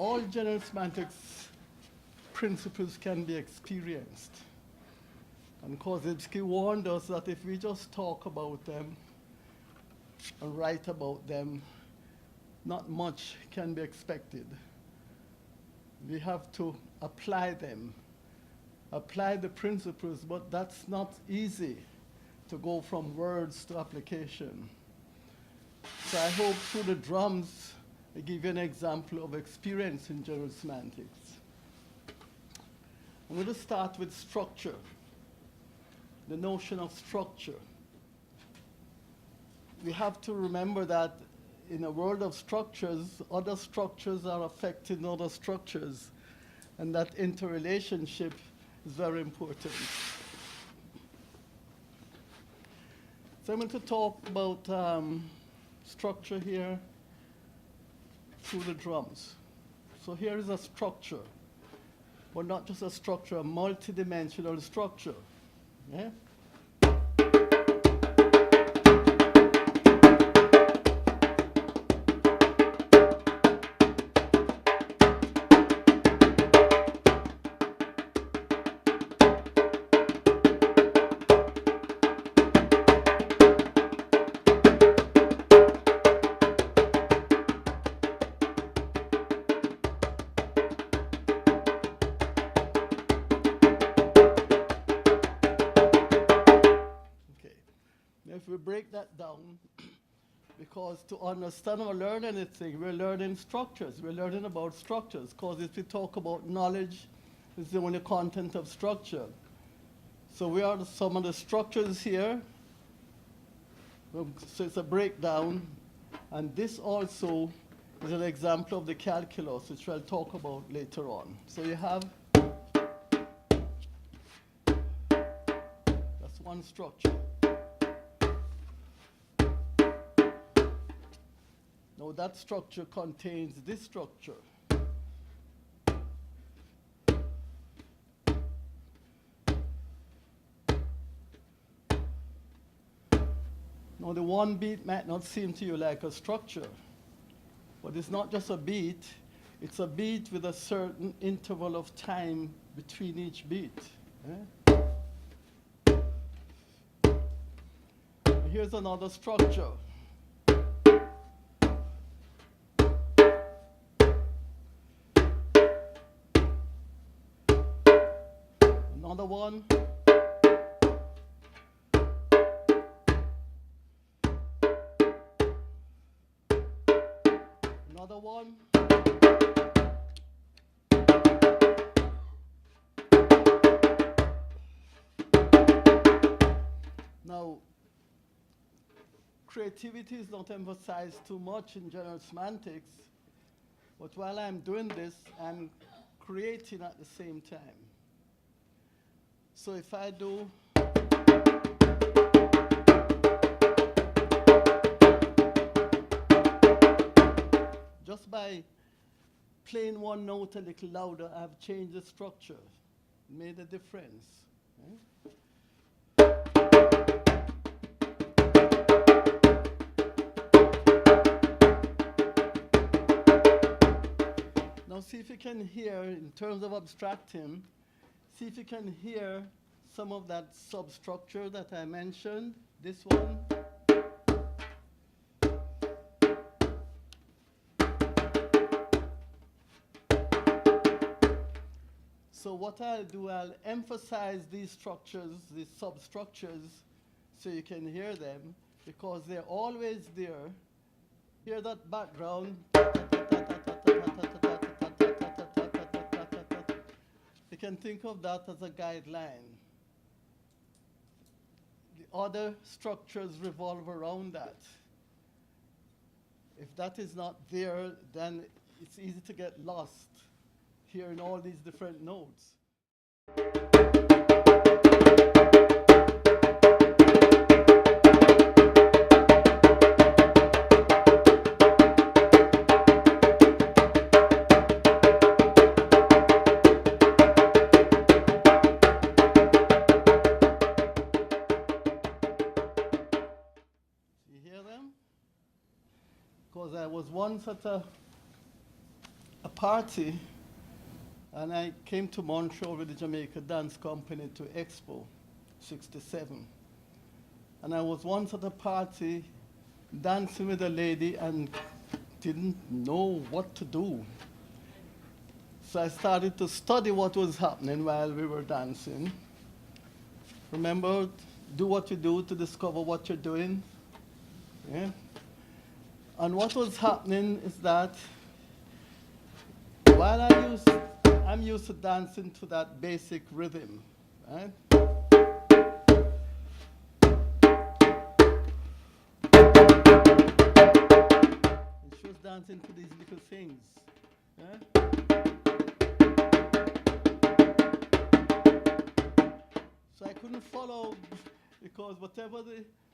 all general semantics principles can be experienced. And Korzybski warned us that if we just talk about them and write about them, not much can be expected. We have to apply them, apply the principles, but that's not easy to go from words to application. So I hope through the drums, I give you an example of experience in general semantics. I'm going to start with structure, the notion of structure. We have to remember that in a world of structures, other structures are affecting other structures, and that interrelationship is very important. So I'm going to talk about structure here through the drums. So here is a structure, but not just a structure, a multidimensional structure. Yeah? If we break that down, because to understand or learn anything, we're learning structures. We're learning about structures, because if we talk about knowledge, it's the only content of structure. So we are some of the structures here. So it's a breakdown. And this also is an example of the calculus, which I'll talk about later on. So you have, that's one structure. Now that structure contains this structure. Now the one beat might not seem to you like a structure, but it's not just a beat, it's a beat with a certain interval of time between each beat. Here's another structure. Another one. Another one. Now, creativity is not emphasized too much in general semantics, but while I'm doing this, I'm creating at the same time. So if I do just by playing one note a little louder, I've changed the structure, made a difference. Now see if you can hear, in terms of abstracting, see if you can hear some of that substructure that I mentioned, this one. So what I'll do, I'll emphasize these structures, these substructures, so you can hear them, because they're always there. Hear that background? You can think of that as a guideline. The other structures revolve around that. If that is not there, then it's easy to get lost hearing all these different notes. Because I was once at a party, and I came to Montreal with the Jamaica Dance Company to Expo 67. And I was once at a party dancing with a lady and didn't know what to do. So I started to study what was happening while we were dancing. Remember, do what you do to discover what you're doing. Yeah? And what was happening is that while I'm used to dancing to that basic rhythm, right? And she was dancing to these little things. Yeah? So I couldn't follow because whatever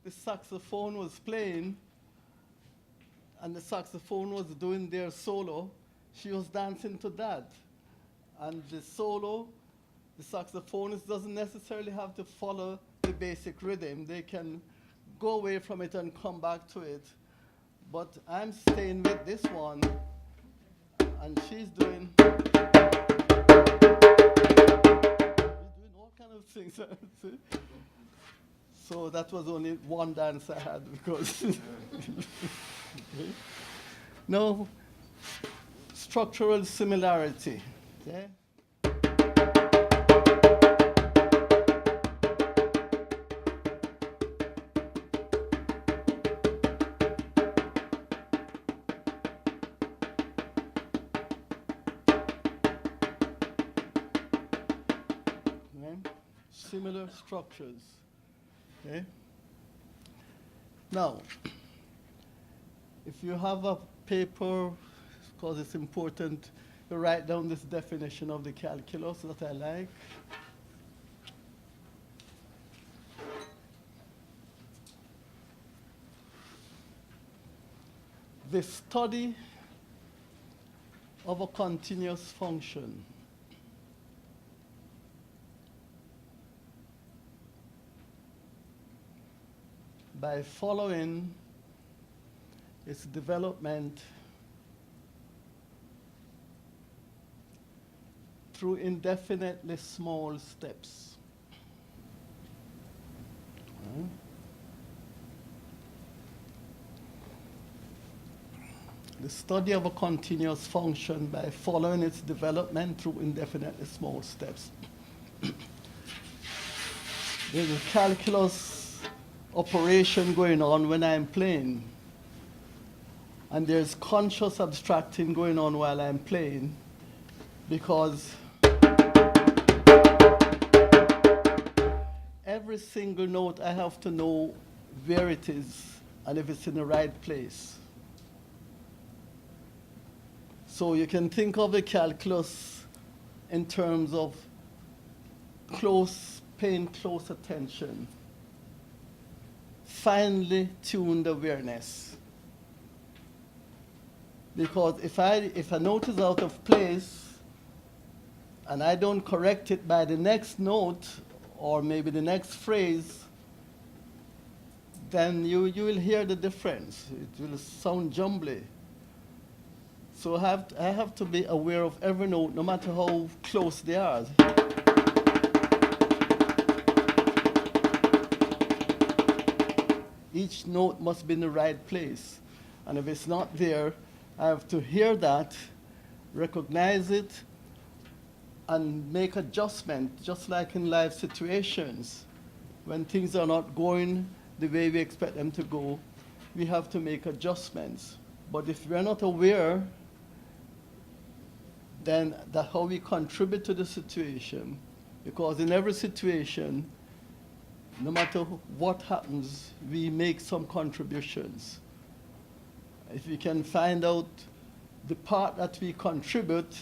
the saxophone was playing and the saxophone was doing their solo, she was dancing to that. And the solo, the saxophonist doesn't necessarily have to follow the basic rhythm. They can go away from it and come back to it. But I'm staying with this one, and she's doing all kind of things. So that was only one dance I had because no structural similarity. Okay? Similar structures. Okay? Now, if you have a paper, because it's important to write down this definition of the calculus that I like. The study of a continuous function by following its development through indefinitely small steps. Right. The study of a continuous function by following its development through indefinitely small steps. There's a calculus operation going on when I'm playing. And there's conscious abstracting going on while I'm playing, because every single note I have to know where it is and if it's in the right place. So you can think of the calculus in terms of paying close attention, finely tuned awareness. Because if a note is out of place and I don't correct it by the next note or maybe the next phrase, then you will hear the difference. It will sound jumbly. So I have to be aware of every note, no matter how close they are. Each note must be in the right place. And if it's not there, I have to hear that, recognize it, and make adjustment, just like in life situations. When things are not going the way we expect them to go, we have to make adjustments. But if we're not aware, then that's how we contribute to the situation. Because in every situation, no matter what happens, we make some contributions. If we can find out the part that we contribute,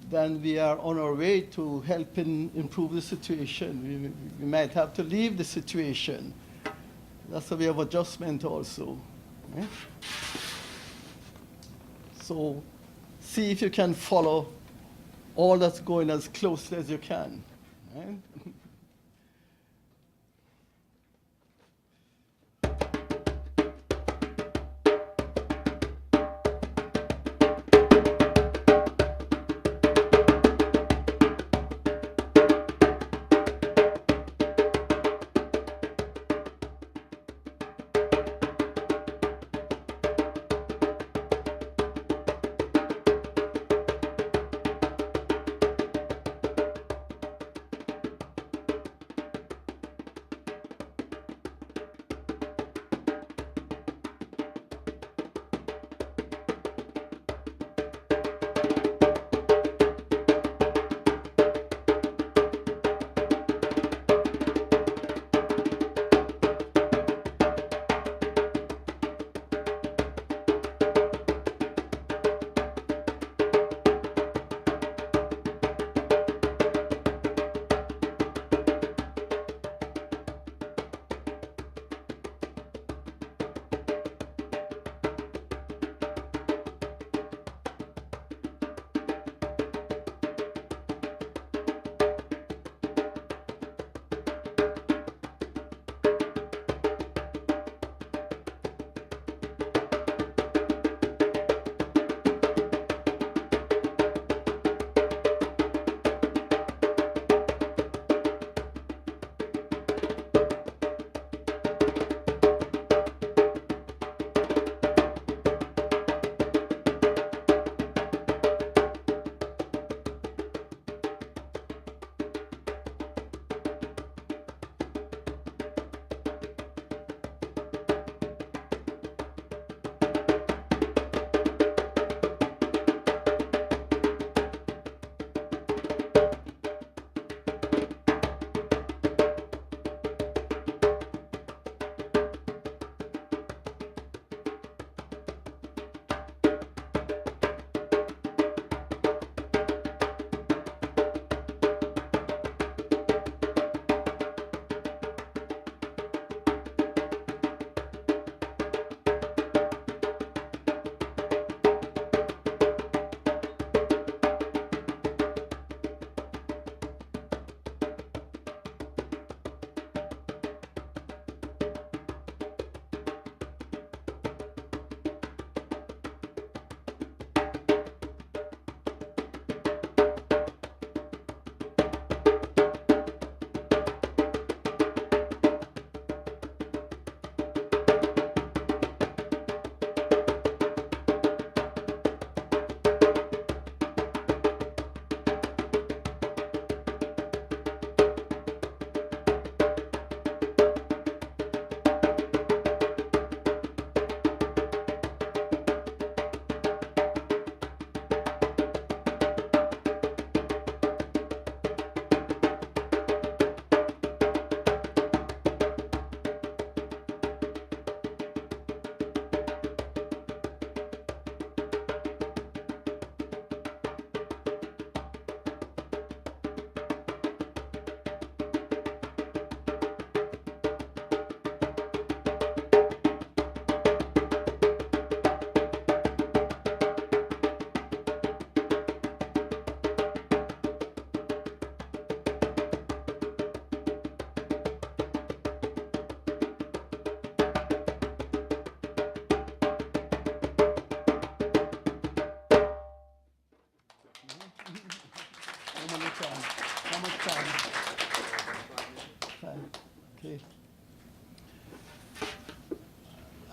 then we are on our way to helping improve the situation. We might have to leave the situation. That's a way of adjustment also. Okay? So see if you can follow all that's going as closely as you can. Right?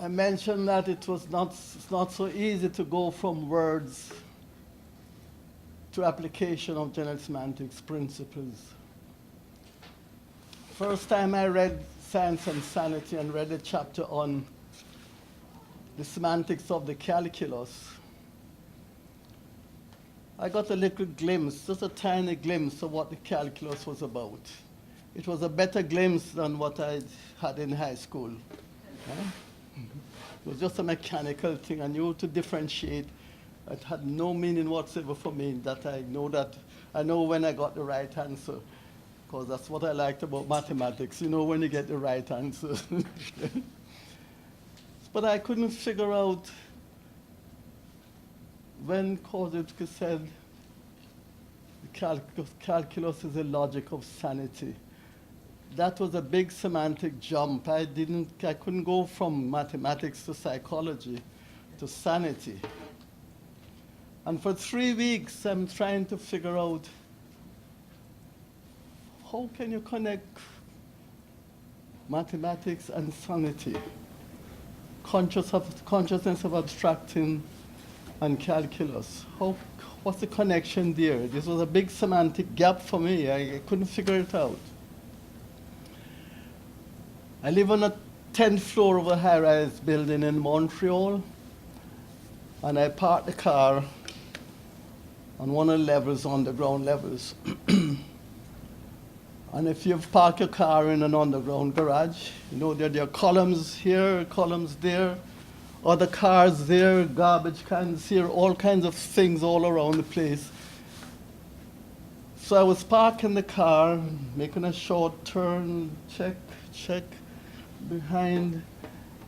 I mentioned that it's not so easy to go from words to application of general semantics principles. First time I read Science and Sanity and read a chapter on the semantics of the calculus, I got a little glimpse, just a tiny glimpse of what the calculus was about. It was a better glimpse than what I had in high school. It was just a mechanical thing. I knew to differentiate. It had no meaning whatsoever for me that I know when I got the right answer, because that's what I liked about mathematics. You know when you get the right answer. But I couldn't figure out when Korzybski said the calculus is the logic of sanity. That was a big semantic jump. I couldn't go from mathematics to psychology to sanity. And for 3 weeks, I'm trying to figure out how can you connect mathematics and sanity, consciousness of abstracting and calculus. What's the connection there? This was a big semantic gap for me. I couldn't figure it out. I live on a 10th floor of a high-rise building in Montreal, and I parked the car on one of the levels, underground levels. And if you've parked your car in an underground garage, you know there are columns here, columns there, other cars there, garbage cans here, all kinds of things all around the place. So I was parking the car, making a short turn, check, behind,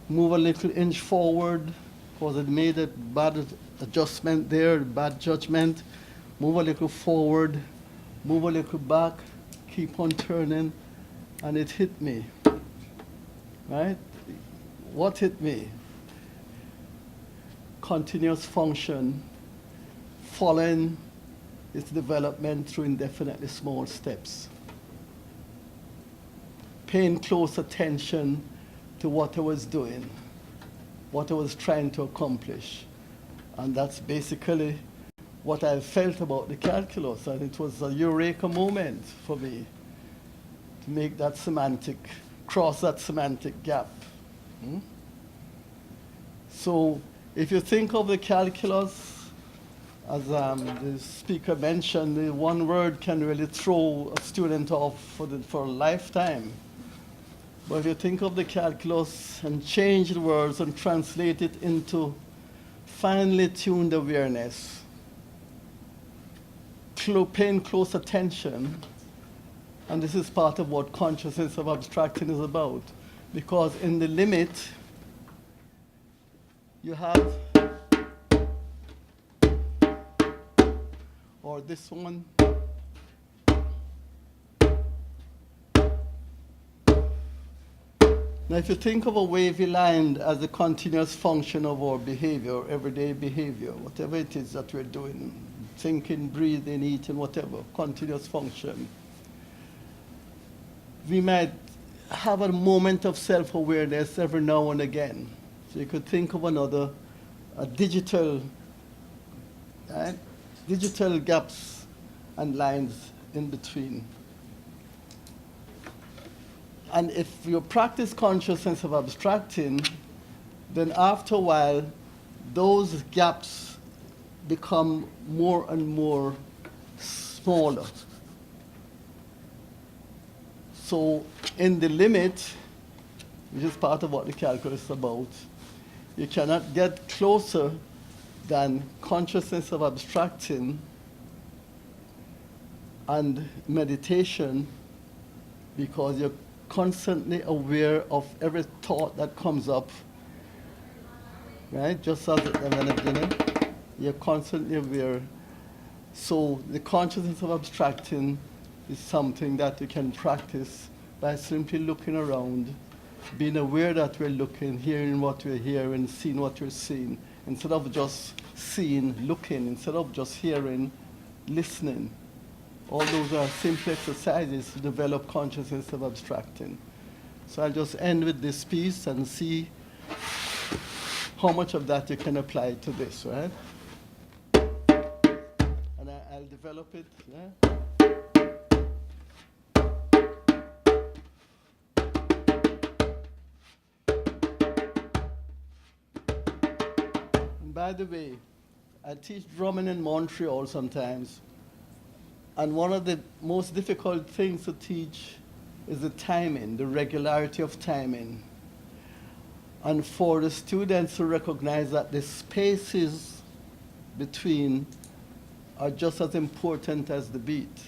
move a little inch forward, because it made a bad adjustment there, bad judgment, move a little forward, move a little back, keep on turning, and it hit me, right? What hit me? Continuous function, following its development through indefinitely small steps. Paying close attention to what I was doing, what I was trying to accomplish. And that's basically what I felt about the calculus. And it was a eureka moment for me to make that cross that semantic gap. So if you think of the calculus, as the speaker mentioned, the one word can really throw a student off for a lifetime. But if you think of the calculus and change the words and translate it into finely tuned awareness, paying close attention, and this is part of what consciousness of abstracting is about, because in the limit, you have, or this one, now, if you think of a wavy line as a continuous function of our behavior, everyday behavior, whatever it is that we're doing, thinking, breathing, eating, whatever, continuous function, we might have a moment of self-awareness every now and again. So you could think of a digital gaps and lines in between. And if you practice consciousness of abstracting, then after a while, those gaps become more and more smaller. So in the limit, which is part of what the calculus is about, you cannot get closer than consciousness of abstracting and meditation, because you're constantly aware of every thought that comes up, right? Just as at the beginning, you're constantly aware. So the consciousness of abstracting is something that you can practice by simply looking around, being aware that we're looking, hearing what we're hearing, seeing what we're seeing, instead of just seeing, looking, instead of just hearing, listening. All those are simple exercises to develop consciousness of abstracting. So I'll just end with this piece and see how much of that you can apply to this, right? And I'll develop it, yeah? And by the way, I teach drumming in Montreal sometimes, and one of the most difficult things to teach is the timing, the regularity of timing. And for the students to recognize that the spaces between are just as important as the beat.